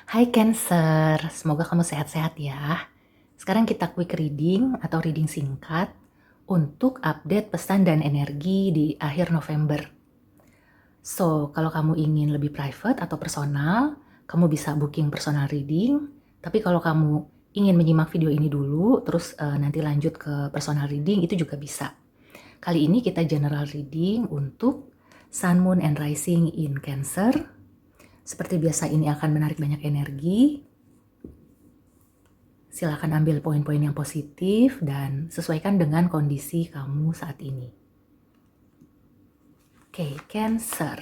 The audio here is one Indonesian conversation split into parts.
Hai Cancer, semoga kamu sehat-sehat ya. Sekarang kita quick reading atau reading singkat untuk update pesan dan energi di akhir November. So, kalau kamu ingin lebih private atau personal, kamu bisa booking personal reading. Tapi kalau kamu ingin menyimak video ini dulu, terus nanti lanjut ke personal reading, itu juga bisa. Kali ini kita general reading untuk Sun, Moon, and Rising in Cancer. Seperti biasa ini akan menarik banyak energi. Silakan ambil poin-poin yang positif dan sesuaikan dengan kondisi kamu saat ini. Oke, Cancer.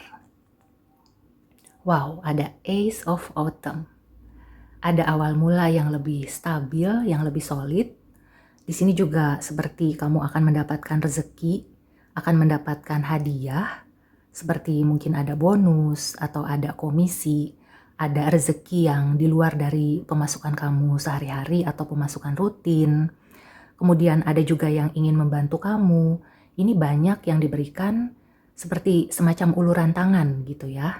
Wow, ada Ace of Autumn. Ada awal mula yang lebih stabil, yang lebih solid. Di sini juga seperti kamu akan mendapatkan rezeki, akan mendapatkan hadiah, seperti mungkin ada bonus atau ada komisi, ada rezeki yang di luar dari pemasukan kamu sehari-hari atau pemasukan rutin. Kemudian ada juga yang ingin membantu kamu. Ini banyak yang diberikan seperti semacam uluran tangan gitu ya.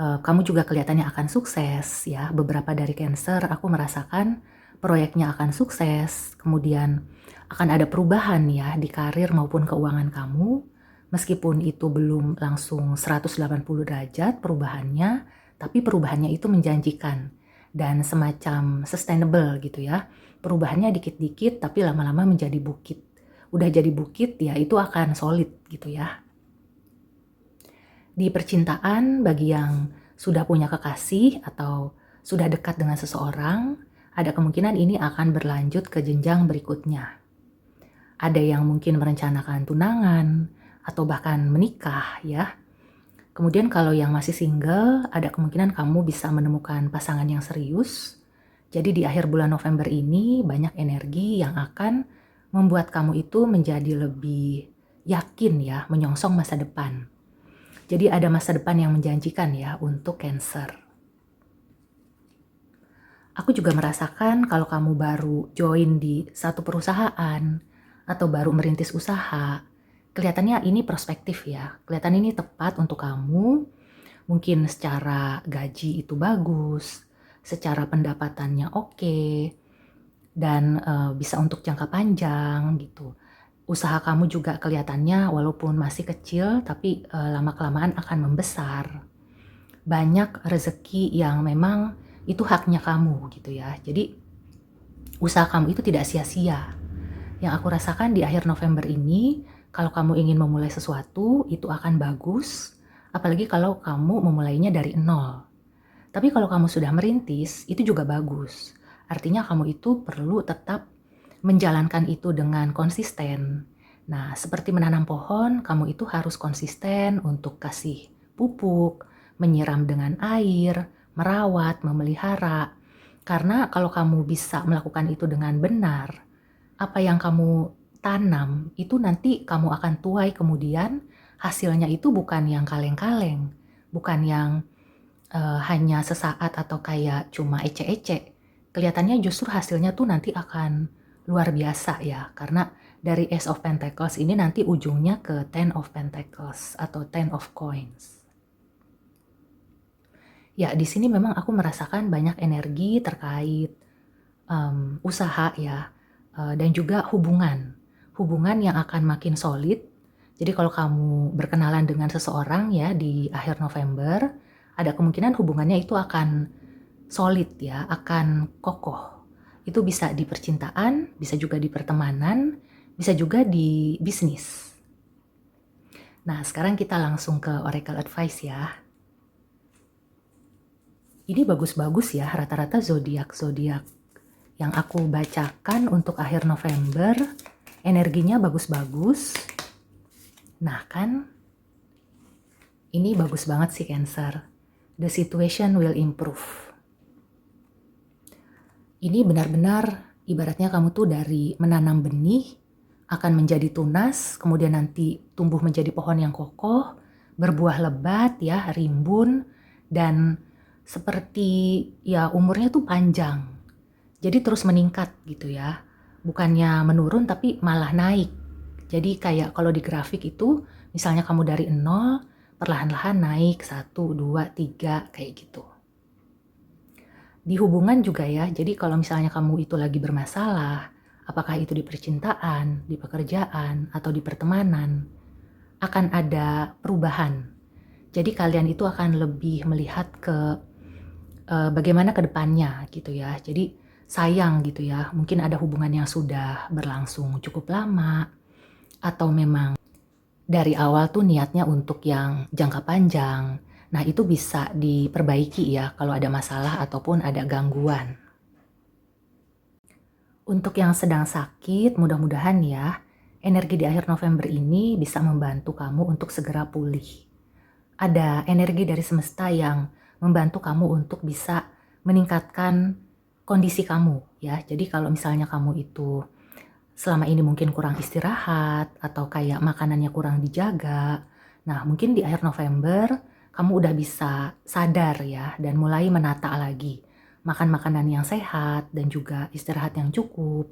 Kamu juga kelihatannya akan sukses ya. Beberapa dari Cancer aku merasakan proyeknya akan sukses. Kemudian akan ada perubahan ya di karir maupun keuangan kamu. Meskipun itu belum langsung 180 derajat perubahannya, tapi perubahannya itu menjanjikan dan semacam sustainable gitu ya. Perubahannya dikit-dikit tapi lama-lama menjadi bukit. Udah jadi bukit ya itu akan solid gitu ya. Di percintaan bagi yang sudah punya kekasih atau sudah dekat dengan seseorang, ada kemungkinan ini akan berlanjut ke jenjang berikutnya. Ada yang mungkin merencanakan tunangan atau bahkan menikah ya. Kemudian kalau yang masih single, ada kemungkinan kamu bisa menemukan pasangan yang serius. Jadi di akhir bulan November ini banyak energi yang akan membuat kamu itu menjadi lebih yakin ya, menyongsong masa depan. Jadi ada masa depan yang menjanjikan ya untuk Cancer. Aku juga merasakan kalau kamu baru join di satu perusahaan atau baru merintis usaha, kelihatannya ini prospektif ya. Kelihatan ini tepat untuk kamu. Mungkin secara gaji itu bagus, secara pendapatannya oke, dan bisa untuk jangka panjang gitu. Usaha kamu juga kelihatannya walaupun masih kecil tapi lama-kelamaan akan membesar. Banyak rezeki yang memang itu haknya kamu gitu ya. Jadi usaha kamu itu tidak sia-sia. Yang aku rasakan di akhir November ini, kalau kamu ingin memulai sesuatu itu akan bagus, apalagi kalau kamu memulainya dari nol. Tapi kalau kamu sudah merintis, itu juga bagus. Artinya kamu itu perlu tetap menjalankan itu dengan konsisten. Nah, seperti menanam pohon, kamu itu harus konsisten untuk kasih pupuk, menyiram dengan air, merawat, memelihara. Karena kalau kamu bisa melakukan itu dengan benar, apa yang kamu tanam itu nanti kamu akan tuai kemudian hasilnya itu bukan yang kaleng-kaleng, bukan yang hanya sesaat atau kayak cuma ecek-ecek. Kelihatannya justru hasilnya tuh nanti akan luar biasa ya, karena dari Ace of Pentacles ini nanti ujungnya ke Ten of Pentacles atau Ten of Coins. Ya, di sini memang aku merasakan banyak energi terkait usaha ya, dan juga hubungan. Hubungan yang akan makin solid. Jadi kalau kamu berkenalan dengan seseorang ya di akhir November, ada kemungkinan hubungannya itu akan solid ya, akan kokoh. Itu bisa di percintaan, bisa juga di pertemanan, bisa juga di bisnis. Nah, sekarang kita langsung ke Oracle Advice ya. Ini bagus-bagus ya, rata-rata zodiak-zodiak yang aku bacakan untuk akhir November, energinya bagus-bagus. Nah kan, ini bagus banget sih Cancer. The situation will improve. Ini benar-benar ibaratnya kamu tuh dari menanam benih akan menjadi tunas, kemudian nanti tumbuh menjadi pohon yang kokoh, berbuah lebat ya, rimbun, dan seperti ya umurnya tuh panjang. Jadi terus meningkat gitu ya. Bukannya menurun tapi malah naik. Jadi kayak kalau di grafik itu misalnya kamu dari 0 perlahan-lahan naik 1, 2, 3 kayak gitu. Di hubungan juga ya, jadi kalau misalnya kamu itu lagi bermasalah, apakah itu di percintaan, di pekerjaan, atau di pertemanan, akan ada perubahan. Jadi kalian itu akan lebih melihat ke bagaimana ke depannya gitu ya. Jadi sayang gitu ya, mungkin ada hubungan yang sudah berlangsung cukup lama, atau memang dari awal tuh niatnya untuk yang jangka panjang. Nah, itu bisa diperbaiki ya kalau ada masalah ataupun ada gangguan. Untuk yang sedang sakit, mudah-mudahan ya, energi di akhir November ini bisa membantu kamu untuk segera pulih. Ada energi dari semesta yang membantu kamu untuk bisa meningkatkan kondisi kamu ya. Jadi kalau misalnya kamu itu selama ini mungkin kurang istirahat atau kayak makanannya kurang dijaga, nah mungkin di akhir November kamu udah bisa sadar ya dan mulai menata lagi. Makan makanan yang sehat dan juga istirahat yang cukup.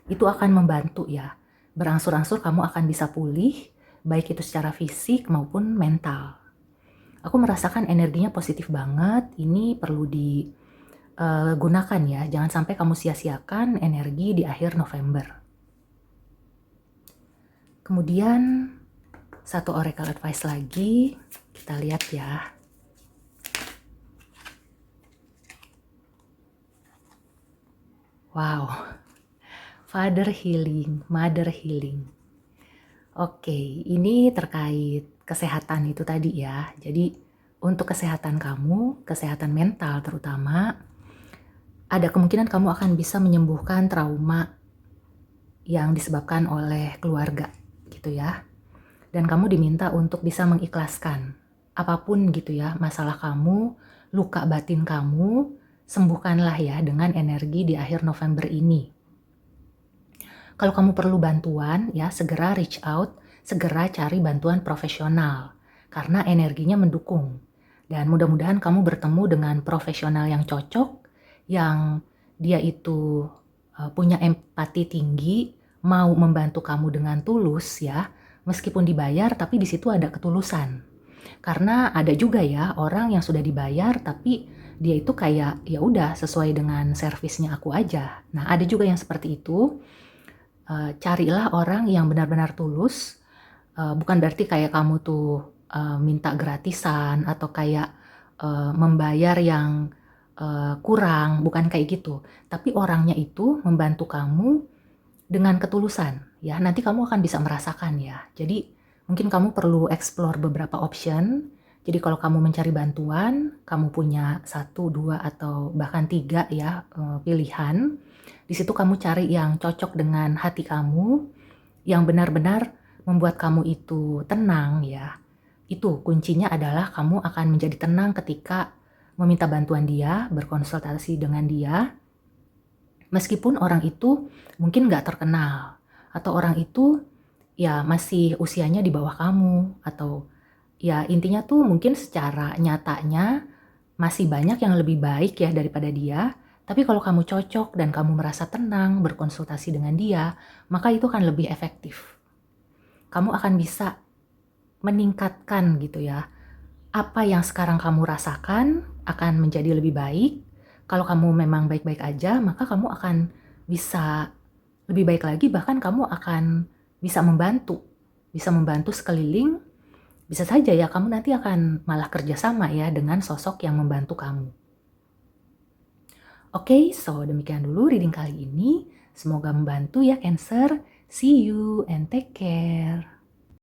Itu akan membantu ya. Berangsur-angsur kamu akan bisa pulih, baik itu secara fisik maupun mental. Aku merasakan energinya positif banget, ini perlu digunakan ya. Jangan sampai kamu sia-siakan energi di akhir November. Kemudian satu oracle advice lagi, kita lihat ya. Wow, Father Healing, Mother Healing. Oke, ini terkait kesehatan itu tadi ya. Jadi untuk kesehatan kamu, kesehatan mental terutama, ada kemungkinan kamu akan bisa menyembuhkan trauma yang disebabkan oleh keluarga gitu ya. Dan kamu diminta untuk bisa mengikhlaskan apapun gitu ya, masalah kamu, luka batin kamu, sembuhkanlah ya dengan energi di akhir November ini. Kalau kamu perlu bantuan ya, segera reach out, segera cari bantuan profesional karena energinya mendukung. Dan mudah-mudahan kamu bertemu dengan profesional yang cocok, yang dia itu punya empati tinggi, mau membantu kamu dengan tulus ya, meskipun dibayar tapi di situ ada ketulusan. Karena ada juga ya orang yang sudah dibayar tapi dia itu kayak ya udah sesuai dengan servisnya aku aja. Nah, ada juga yang seperti itu. Carilah orang yang benar-benar tulus, bukan berarti kayak kamu tuh minta gratisan atau kayak membayar yang kurang, bukan kayak gitu. Tapi orangnya itu membantu kamu dengan ketulusan ya. Nanti kamu akan bisa merasakan ya. Jadi mungkin kamu perlu explore beberapa option. Jadi kalau kamu mencari bantuan, kamu punya 1, 2, atau bahkan 3 ya pilihan. Di situ kamu cari yang cocok dengan hati kamu, yang benar-benar membuat kamu itu tenang ya. Itu kuncinya adalah kamu akan menjadi tenang ketika meminta bantuan dia, berkonsultasi dengan dia. Meskipun orang itu mungkin nggak terkenal, atau orang itu ya masih usianya di bawah kamu, atau ya intinya tuh mungkin secara nyatanya masih banyak yang lebih baik ya daripada dia. Tapi kalau kamu cocok dan kamu merasa tenang berkonsultasi dengan dia, maka itu akan lebih efektif. Kamu akan bisa meningkatkan gitu ya. Apa yang sekarang kamu rasakan akan menjadi lebih baik. Kalau kamu memang baik-baik aja, maka kamu akan bisa lebih baik lagi, bahkan kamu akan bisa membantu sekeliling. Bisa saja ya kamu nanti akan malah kerjasama ya dengan sosok yang membantu kamu. Oke, so demikian dulu reading kali ini. Semoga membantu ya Cancer. See you and take care.